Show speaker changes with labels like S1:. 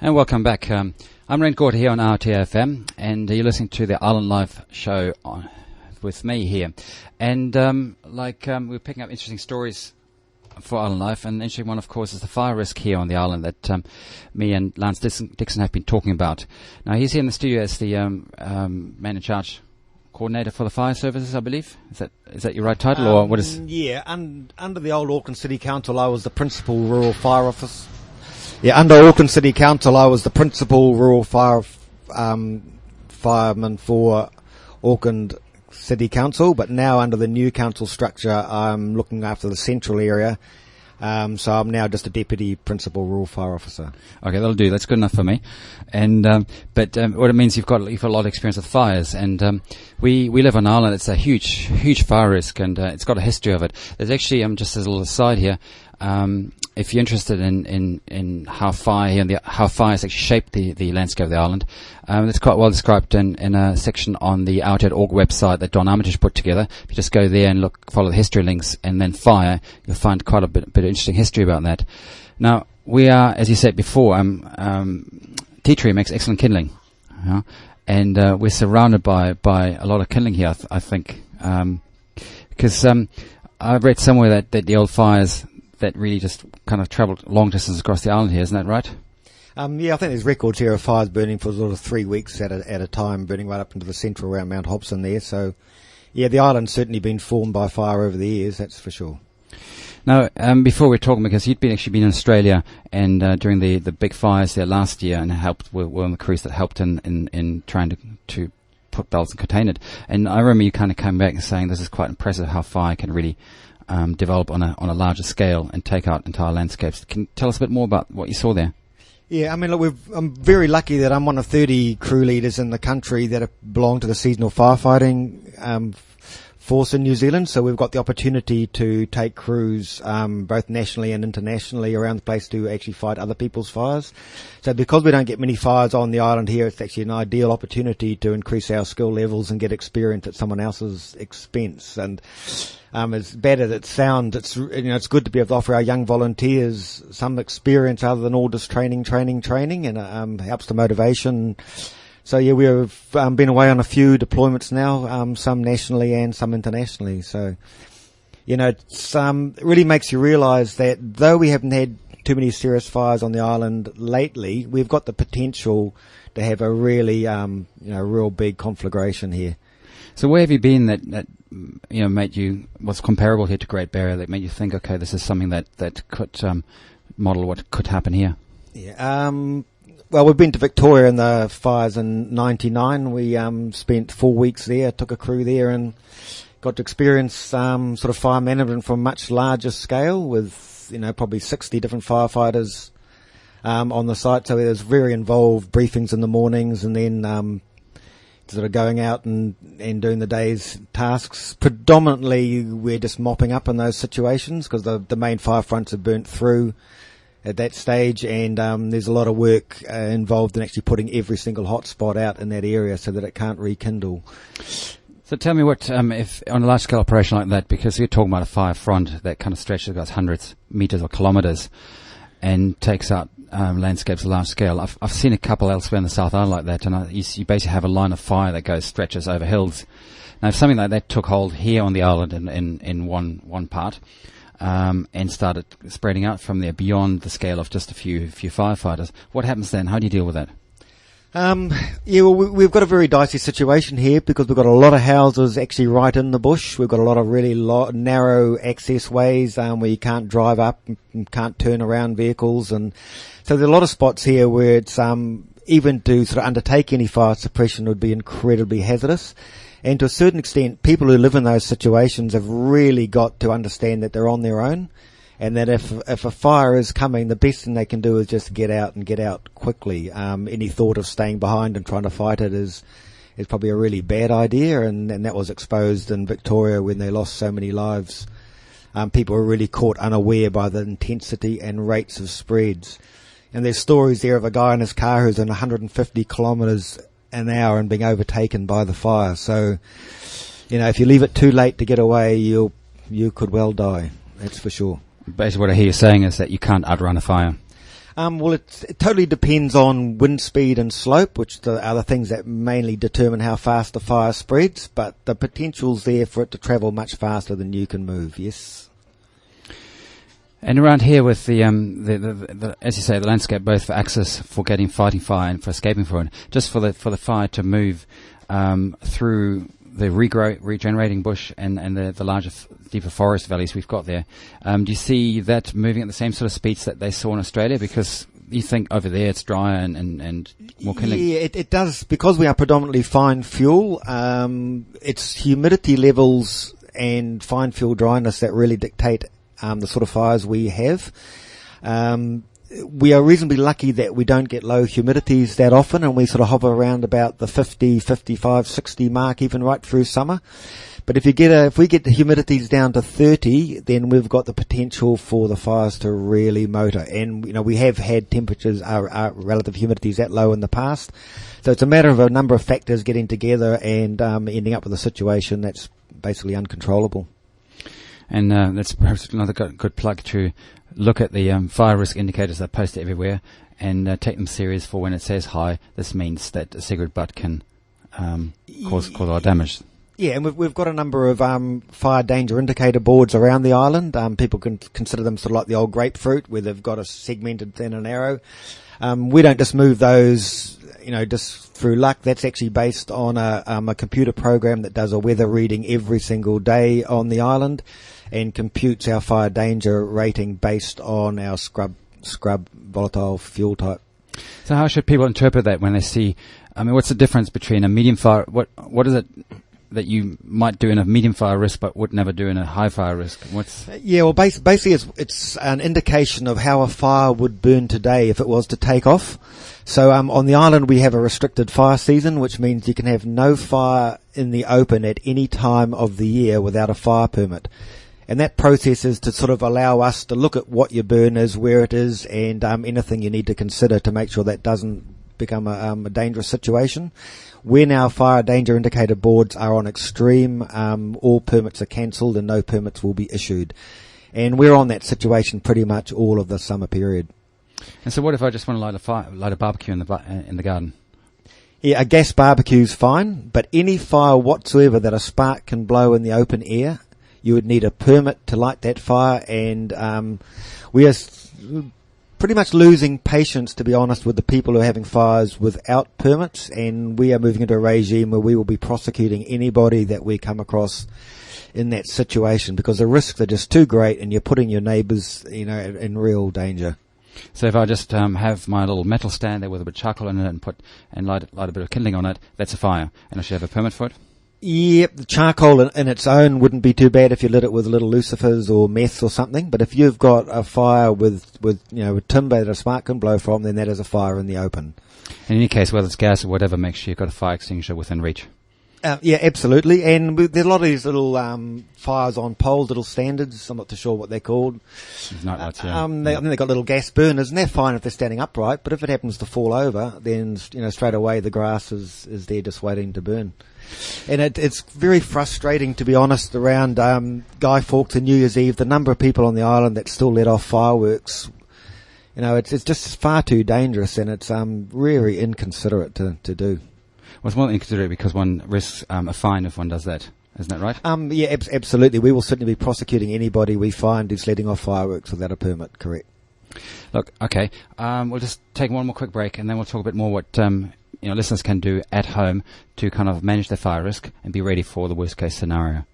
S1: And welcome back. I'm Ren Gordy here on RTFM, and you're listening to the Island Life show with me here. And we're picking up interesting stories for Island Life, and the interesting one, of course, is the fire risk here on the island that me and Lance Dixon have been talking about. Now, he's here in the studio as the man in charge, coordinator for the fire services, I believe. Is that your right title, or what is?
S2: Yeah, under the old Auckland City Council, I was the principal rural fire officer. Yeah, under Auckland City Council, I was the principal rural fireman for Auckland City Council, but now under the new council structure, I'm looking after the central area. So I'm now just a deputy principal rural fire officer.
S1: Okay, that'll do. That's good enough for me. And but what it means, you've got a lot of experience with fires, and we live on an island. It's a huge fire risk, and it's got a history of it. There's actually just as a little aside here. If you're interested in how fire has actually shaped the landscape of the island, it's quite well described in a section on the Out@org website that Don Armitage put together. If you just go there and follow the history links and then fire, you'll find quite a bit of interesting history about that. Now, we are, as you said before, tea tree makes excellent kindling, and we're surrounded by a lot of kindling here, I think, because I've read somewhere that the old fires that really just kind of travelled long distance across the island here, isn't that right?
S2: Yeah, I think there's records here of fires burning for sort of 3 weeks at a time, burning right up into the central around Mount Hobson there. So, yeah, the island's certainly been formed by fire over the years, that's for sure.
S1: Now, before we're talking, because you'd actually been in Australia and during the big fires there last year, and were on the crews that helped in trying to put belts and contain it. And I remember you kind of came back and saying this is quite impressive how fire can really develop on a larger scale and take out entire landscapes. Can you tell us a bit more about what you saw there?
S2: Yeah, I mean, look, I'm very lucky that I'm one of 30 crew leaders in the country that belong to the seasonal firefighting force in New Zealand. So we've got the opportunity to take crews both nationally and internationally around the place to actually fight other people's fires. So because we don't get many fires on the island here, it's actually an ideal opportunity to increase our skill levels and get experience at someone else's expense. And as bad as it sounds, it's good to be able to offer our young volunteers some experience other than all just training, and helps the motivation. So yeah, we've been away on a few deployments now, some nationally and some internationally. So, it's it really makes you realise that though we haven't had too many serious fires on the island lately, we've got the potential to have a really, real big conflagration here.
S1: So where have you been that made you, what's comparable here to Great Barrier, that made you think, okay, this is something that could model what could happen here?
S2: Yeah. Well, we've been to Victoria in the fires in '99. We spent 4 weeks there, took a crew there, and got to experience sort of fire management from a much larger scale with, probably 60 different firefighters on the site. So there's very involved briefings in the mornings, and then sort of going out and doing the day's tasks. Predominantly, we're just mopping up in those situations because the main fire fronts are burnt through at that stage, and there's a lot of work involved in actually putting every single hot spot out in that area so that it can't rekindle.
S1: So tell me what, if on a large scale operation like that, because you're talking about a fire front that kind of stretches across hundreds meters or kilometers and takes out landscapes at large scale. I've seen a couple elsewhere in the South Island like that, and you basically have a line of fire that stretches over hills. Now, if something like that took hold here on the island in one part, and started spreading out from there beyond the scale of just a few firefighters, what happens then? How do you deal with that?
S2: Yeah, well, we've got a very dicey situation here because we've got a lot of houses actually right in the bush. We've got a lot of really narrow access ways where you can't drive up and can't turn around vehicles, and so there's a lot of spots here where it's even to sort of undertake any fire suppression would be incredibly hazardous. And to a certain extent, people who live in those situations have really got to understand that they're on their own, and that if a fire is coming, the best thing they can do is just get out and get out quickly. Any thought of staying behind and trying to fight it is probably a really bad idea, and that was exposed in Victoria when they lost so many lives. People were really caught unaware by the intensity and rates of spreads. And there's stories there of a guy in his car who's in 150 kilometres an hour and being overtaken by the fire. So, if you leave it too late to get away, you could well die. That's for sure.
S1: Basically what I hear you saying is that you can't outrun a fire.
S2: Well, it totally depends on wind speed and slope, which are the things that mainly determine how fast the fire spreads, but the potential's there for it to travel much faster than you can move, yes.
S1: And around here with the as you say, the landscape both for access for fighting fire and for escaping from it, just for the fire to move through the regenerating bush and the larger, deeper forest valleys we've got there. Do you see that moving at the same sort of speeds that they saw in Australia? Because you think over there it's drier and more kindling.
S2: Yeah, it does, because we are predominantly fine fuel. It's humidity levels and fine fuel dryness that really dictate the sort of fires we have. We are reasonably lucky that we don't get low humidities that often, and we sort of hover around about the 50, 55, 60 mark even right through summer. But if we get the humidities down to 30, then we've got the potential for the fires to really motor. And we have had temperatures, our relative humidities that low in the past. So it's a matter of a number of factors getting together and ending up with a situation that's basically uncontrollable.
S1: And that's perhaps another good plug to look at the fire risk indicators that are posted everywhere and take them serious. For when it says high, this means that a cigarette butt can cause a lot of damage.
S2: Yeah, and we've got a number of fire danger indicator boards around the island. People can consider them sort of like the old grapefruit, where they've got a segmented thin and arrow. We don't just move those, just through luck. That's actually based on a computer program that does a weather reading every single day on the island, and computes our fire danger rating based on our scrub volatile fuel type.
S1: So how should people interpret that when they see? I mean, what's the difference between a medium fire? What is it that you might do in a medium fire risk but would never do in a high fire risk?
S2: Basically it's an indication of how a fire would burn today if it was to take off. So on the island we have a restricted fire season, which means you can have no fire in the open at any time of the year without a fire permit. And that process is to sort of allow us to look at what your burn is, where it is, and anything you need to consider to make sure that doesn't become a dangerous situation. When our fire danger indicator boards are on extreme, all permits are cancelled and no permits will be issued. And we're on that situation pretty much all of the summer period.
S1: And so what if I just want to light a barbecue in the garden?
S2: Yeah, a gas barbecue's fine, but any fire whatsoever that a spark can blow in the open air, you would need a permit to light that fire, and we are pretty much losing patience, to be honest, with the people who are having fires without permits, and we are moving into a regime where we will be prosecuting anybody that we come across in that situation, because the risks are just too great and you're putting your neighbours in real danger.
S1: So if I just have my little metal stand there with a bit of charcoal in it and light a bit of kindling on it, that's a fire, and I should have a permit for it?
S2: Yep, the charcoal in its own wouldn't be too bad if you lit it with little lucifers or meth or something. But if you've got a fire with timber that a spark can blow from, then that is a fire in the open.
S1: In any case, whether it's gas or whatever, make sure you've got a fire extinguisher within reach.
S2: Yeah, absolutely. And there's a lot of these little fires on poles, little standards. I'm not too sure what they're called.
S1: Nightlights, yeah.
S2: I think they've got little gas burners, and they're fine if they're standing upright. But if it happens to fall over, then straight away the grass is there just waiting to burn. And it's very frustrating, to be honest, around Guy Fawkes and New Year's Eve. The number of people on the island that still let off fireworks, it's just far too dangerous, and it's really inconsiderate to do.
S1: Well, it's more inconsiderate because one risks a fine if one does that. Isn't that right?
S2: Yeah, absolutely. We will certainly be prosecuting anybody we find who's letting off fireworks without a permit. Correct.
S1: Look, okay. We'll just take one more quick break, and then we'll talk a bit more what listeners can do at home to kind of manage their fire risk and be ready for the worst case scenario.